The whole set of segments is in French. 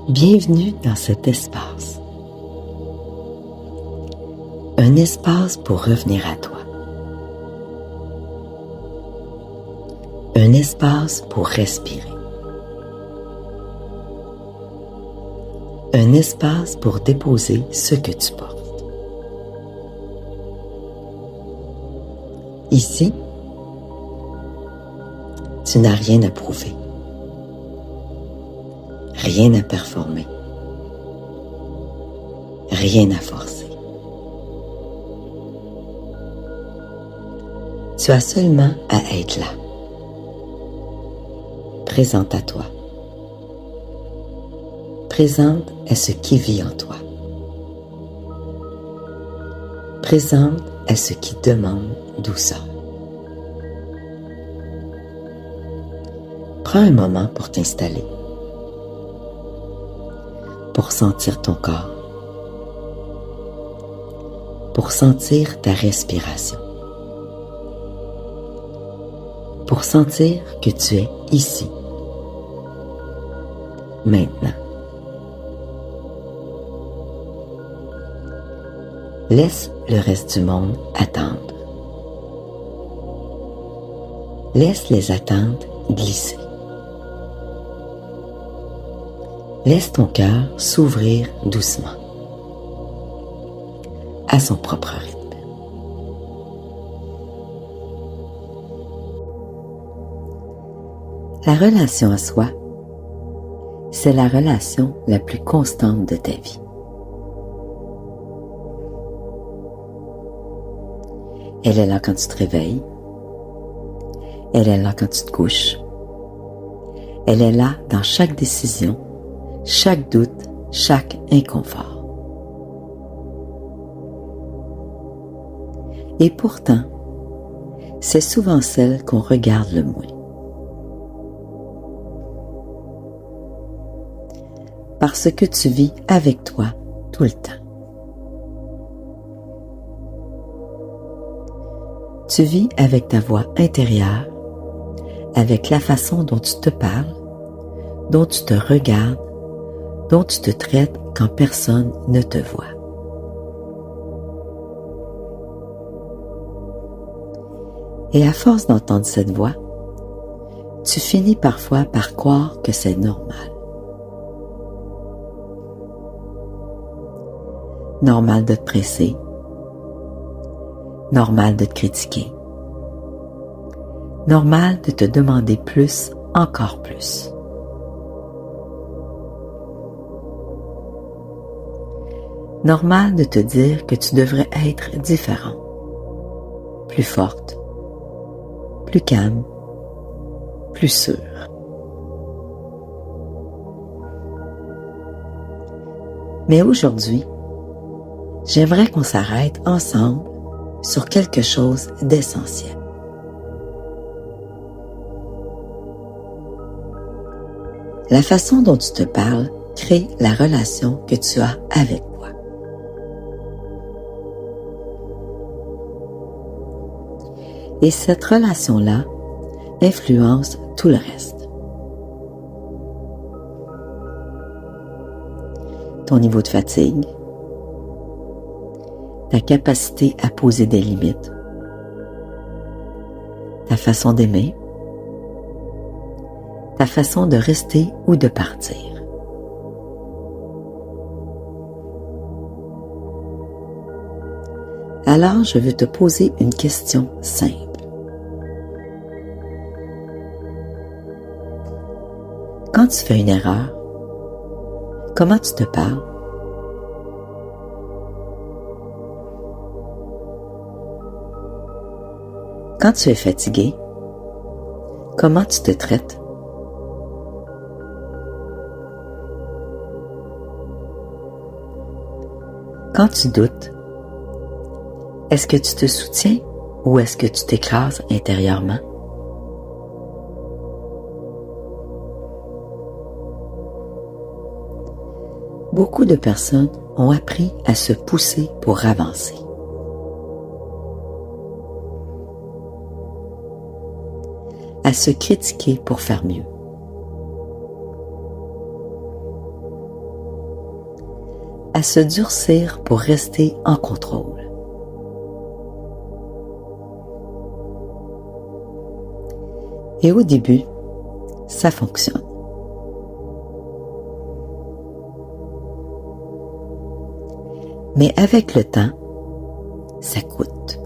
Bienvenue dans cet espace. Un espace pour revenir à toi. Un espace pour respirer. Un espace pour déposer ce que tu portes. Ici, tu n'as rien à prouver. Rien à performer. Rien à forcer. Tu as seulement à être là. Présente à toi. Présente à ce qui vit en toi. Présente à ce qui demande douceur. Prends un moment pour t'installer. Pour sentir ton corps, pour sentir ta respiration, pour sentir que tu es ici, maintenant. Laisse le reste du monde attendre. Laisse les attentes glisser. Laisse ton cœur s'ouvrir doucement, à son propre rythme. La relation à soi, c'est la relation la plus constante de ta vie. Elle est là quand tu te réveilles. Elle est là quand tu te couches. Elle est là dans chaque décision, chaque doute, chaque inconfort. Et pourtant, c'est souvent celle qu'on regarde le moins. Parce que tu vis avec toi tout le temps. Tu vis avec ta voix intérieure, avec la façon dont tu te parles, dont tu te regardes, dont tu te traites quand personne ne te voit. Et à force d'entendre cette voix, tu finis parfois par croire que c'est normal. Normal de te presser, normal de te critiquer, normal de te demander plus, encore plus. Normal de te dire que tu devrais être différent, plus forte, plus calme, plus sûre. Mais aujourd'hui, j'aimerais qu'on s'arrête ensemble sur quelque chose d'essentiel. La façon dont tu te parles crée la relation que tu as avec toi. Et cette relation-là influence tout le reste. Ton niveau de fatigue, ta capacité à poser des limites, ta façon d'aimer, ta façon de rester ou de partir. Alors, je veux te poser une question simple. Quand tu fais une erreur, comment tu te parles? Quand tu es fatigué, comment tu te traites? Quand tu doutes, est-ce que tu te soutiens ou est-ce que tu t'écrases intérieurement? Beaucoup de personnes ont appris à se pousser pour avancer. À se critiquer pour faire mieux. à se durcir pour rester en contrôle. Et au début, ça fonctionne. Mais avec le temps, ça coûte.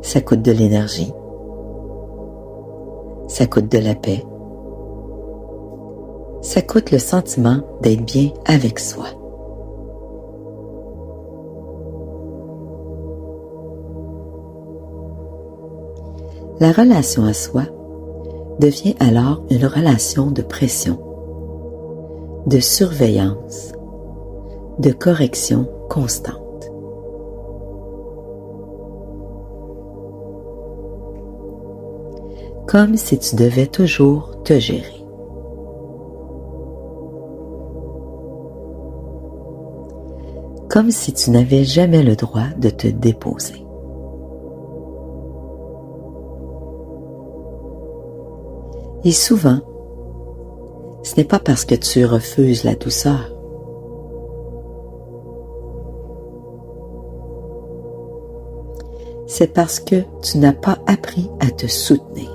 Ça coûte de l'énergie. Ça coûte de la paix. Ça coûte le sentiment d'être bien avec soi. La relation à soi devient alors une relation de pression, de surveillance, de correction constante. Comme si tu devais toujours te gérer. Comme si tu n'avais jamais le droit de te déposer. Et souvent, ce n'est pas parce que tu refuses la douceur. C'est parce que tu n'as pas appris à te soutenir.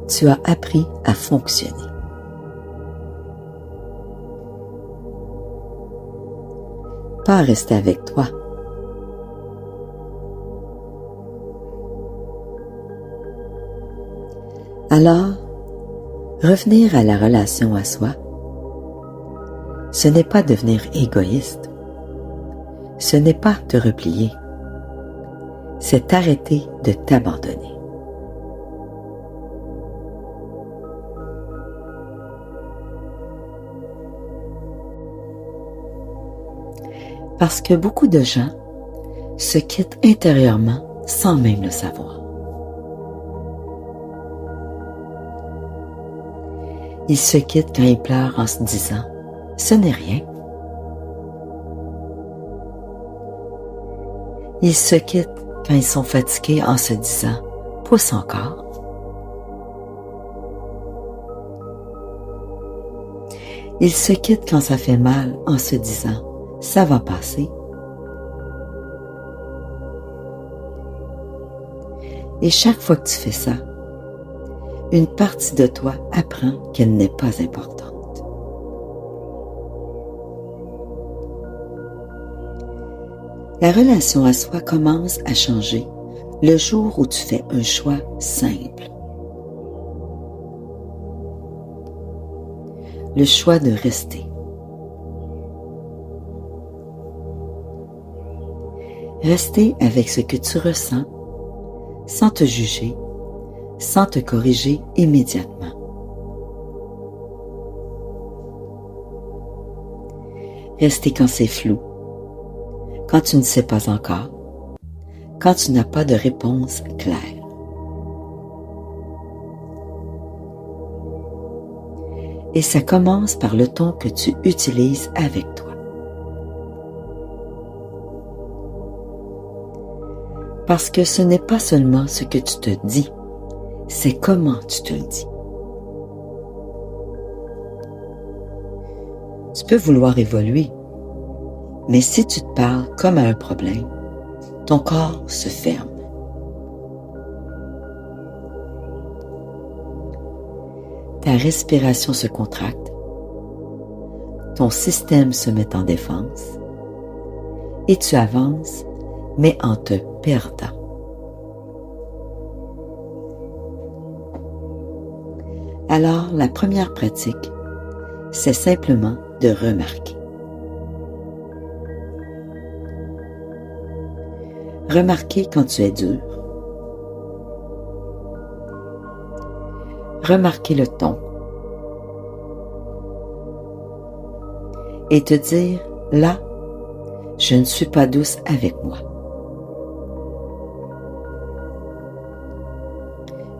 Tu as appris à fonctionner. Pas à rester avec toi. Alors, revenir à la relation à soi, ce n'est pas devenir égoïste, ce n'est pas te replier, c'est arrêter de t'abandonner. Parce que beaucoup de gens se quittent intérieurement sans même le savoir. Ils se quittent quand ils pleurent en se disant « ce n'est rien ». Ils se quittent quand ils sont fatigués en se disant « pousse encore ». Ils se quittent quand ça fait mal en se disant « ça va passer ». Et chaque fois que tu fais ça, une partie de toi apprend qu'elle n'est pas importante. La relation à soi commence à changer le jour où tu fais un choix simple. Le choix de rester. Rester avec ce que tu ressens sans te juger, sans te corriger immédiatement. Rester quand c'est flou, quand tu ne sais pas encore, quand tu n'as pas de réponse claire. Et ça commence par le ton que tu utilises avec toi. Parce que ce n'est pas seulement ce que tu te dis, c'est comment tu te le dis. Tu peux vouloir évoluer, mais si tu te parles comme à un problème, ton corps se ferme. Ta respiration se contracte, ton système se met en défense et tu avances, mais en te perdant. Alors, la première pratique, c'est simplement de remarquer. Remarquer quand tu es dur. Remarquer le ton. Et te dire, là, je ne suis pas douce avec moi.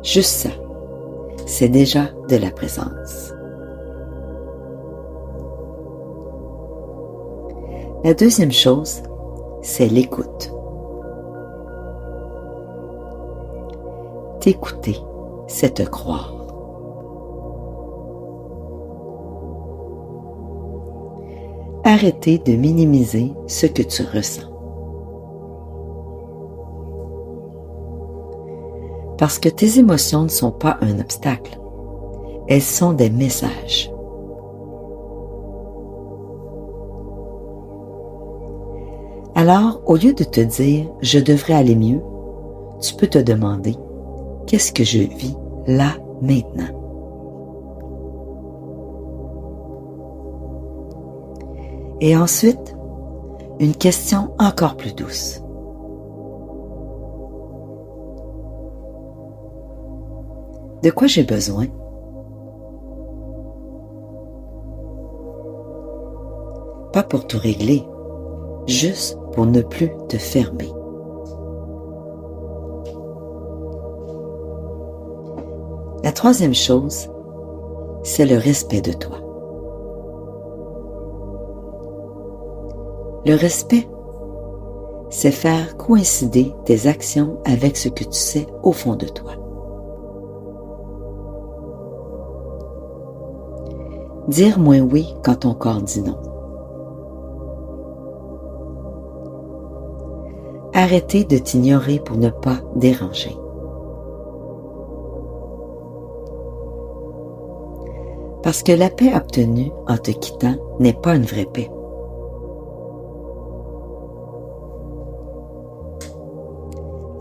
Juste ça, c'est déjà de la présence. La deuxième chose, c'est l'écoute. T'écouter, c'est te croire. Arrêter de minimiser ce que tu ressens. Parce que tes émotions ne sont pas un obstacle, elles sont des messages. Alors, au lieu de te dire « je devrais aller mieux », tu peux te demander « qu'est-ce que je vis là, maintenant ?» Et ensuite, une question encore plus douce. De quoi j'ai besoin? Pas pour tout régler, juste pour ne plus te fermer. La troisième chose, c'est le respect de toi. Le respect, c'est faire coïncider tes actions avec ce que tu sais au fond de toi. Dire moins oui quand ton corps dit non. Arrêter de t'ignorer pour ne pas déranger. Parce que la paix obtenue en te quittant n'est pas une vraie paix.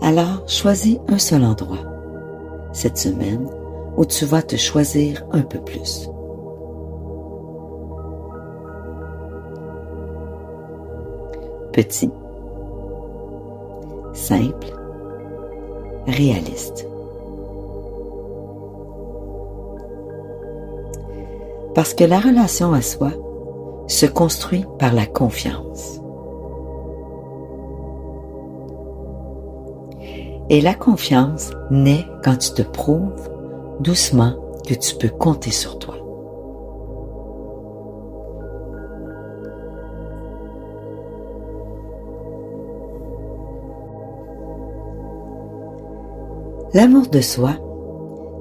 Alors, choisis un seul endroit, cette semaine, où tu vas te choisir un peu plus. Petit, simple, réaliste. Parce que la relation à soi se construit par la confiance. Et la confiance naît quand tu te prouves doucement que tu peux compter sur toi. L'amour de soi,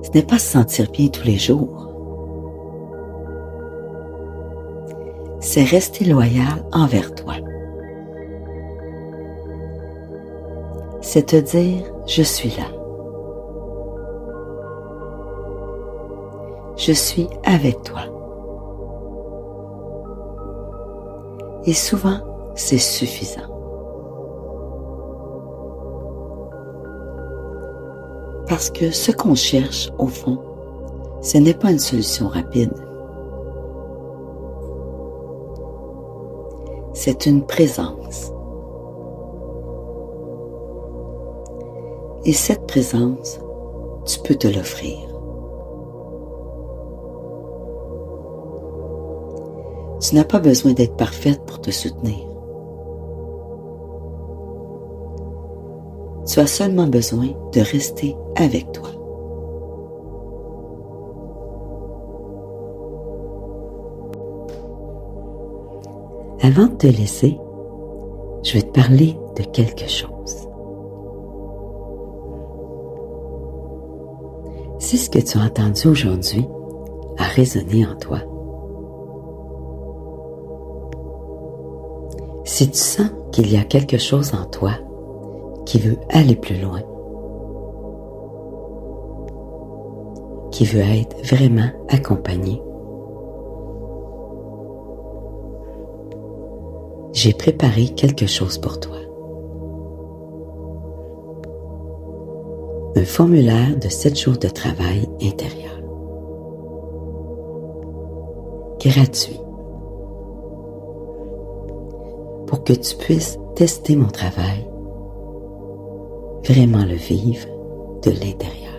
ce n'est pas se sentir bien tous les jours. C'est rester loyal envers toi. C'est te dire « je suis là ». Je suis avec toi. Et souvent, c'est suffisant. Parce que ce qu'on cherche, au fond, ce n'est pas une solution rapide. C'est une présence. Et cette présence, tu peux te l'offrir. Tu n'as pas besoin d'être parfaite pour te soutenir. Tu as seulement besoin de rester avec toi. Avant de te laisser, je vais te parler de quelque chose. Si ce que tu as entendu aujourd'hui a résonné en toi, si tu sens qu'il y a quelque chose en toi qui veut aller plus loin, qui veut être vraiment accompagné, j'ai préparé quelque chose pour toi. Un formulaire de 7 jours de travail intérieur. Gratuit. Pour que tu puisses tester mon travail, vraiment le vivre de l'intérieur.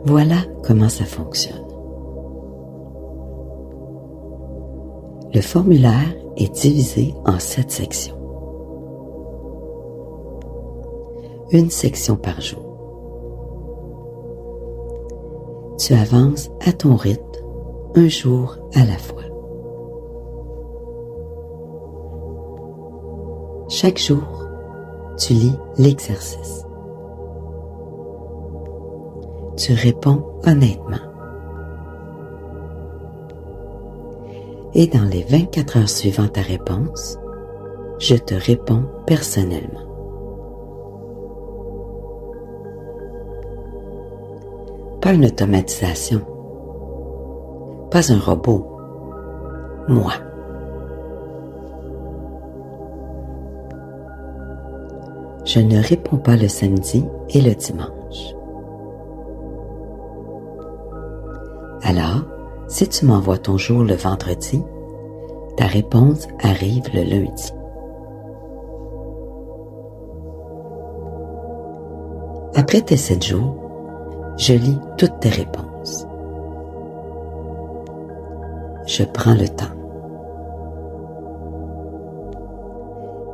Voilà comment ça fonctionne. Le formulaire est divisé en 7 sections. Une section par jour. Tu avances à ton rythme, un jour à la fois. Chaque jour, tu lis l'exercice. Tu réponds honnêtement. Et dans les 24 heures suivant ta réponse, je te réponds personnellement. Pas une automatisation, pas un robot, moi. Je ne réponds pas le samedi et le dimanche. Alors, si tu m'envoies ton jour le vendredi, ta réponse arrive le lundi. Après tes 7 jours, je lis toutes tes réponses. Je prends le temps.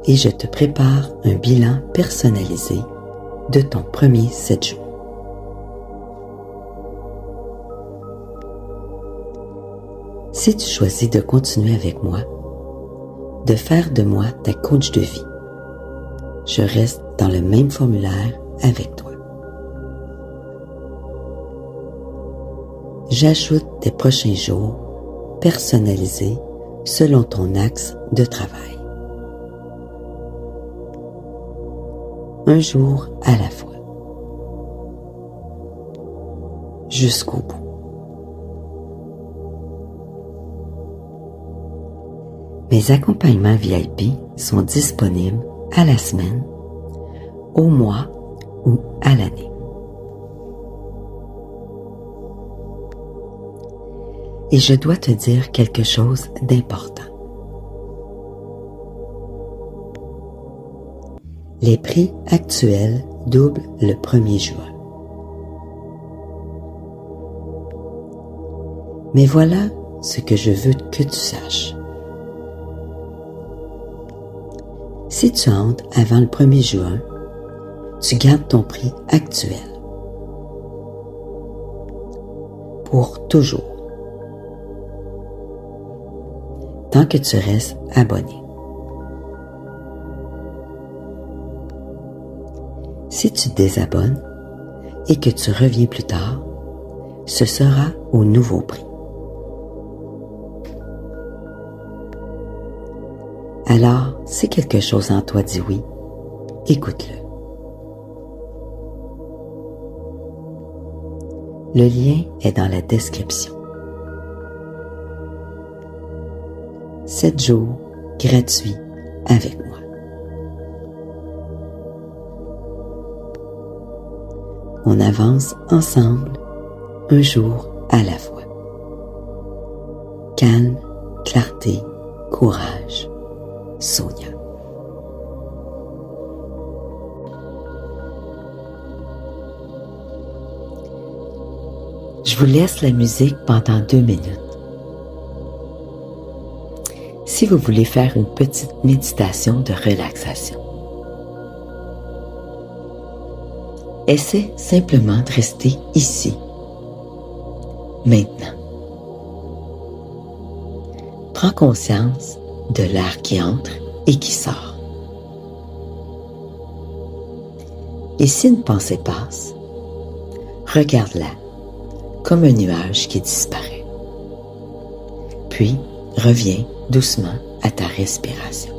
Et je te prépare un bilan personnalisé de ton premier 7 jours. Si tu choisis de continuer avec moi, de faire de moi ta coach de vie, je reste dans le même formulaire avec toi. J'ajoute tes prochains jours personnalisés selon ton axe de travail. Un jour à la fois. Jusqu'au bout. Mes accompagnements VIP sont disponibles à la semaine, au mois ou à l'année. Et je dois te dire quelque chose d'important. Les prix actuels doublent le 1er juin. Mais voilà ce que je veux que tu saches. Si tu entres avant le 1er juin, tu gardes ton prix actuel. Pour toujours. Tant que tu restes abonné. Si tu te désabonnes et que tu reviens plus tard, ce sera au nouveau prix. Alors, si quelque chose en toi dit oui, écoute-le. Le lien est dans la description. 7 jours gratuits avec moi. On avance ensemble, un jour à la fois. Calme, clarté, courage. Sonia. Je vous laisse la musique pendant 2 minutes. Si vous voulez faire une petite méditation de relaxation, essaie simplement de rester ici, maintenant. Prends conscience de l'air qui entre et qui sort. Et si une pensée passe, regarde-la comme un nuage qui disparaît. Puis, reviens doucement à ta respiration.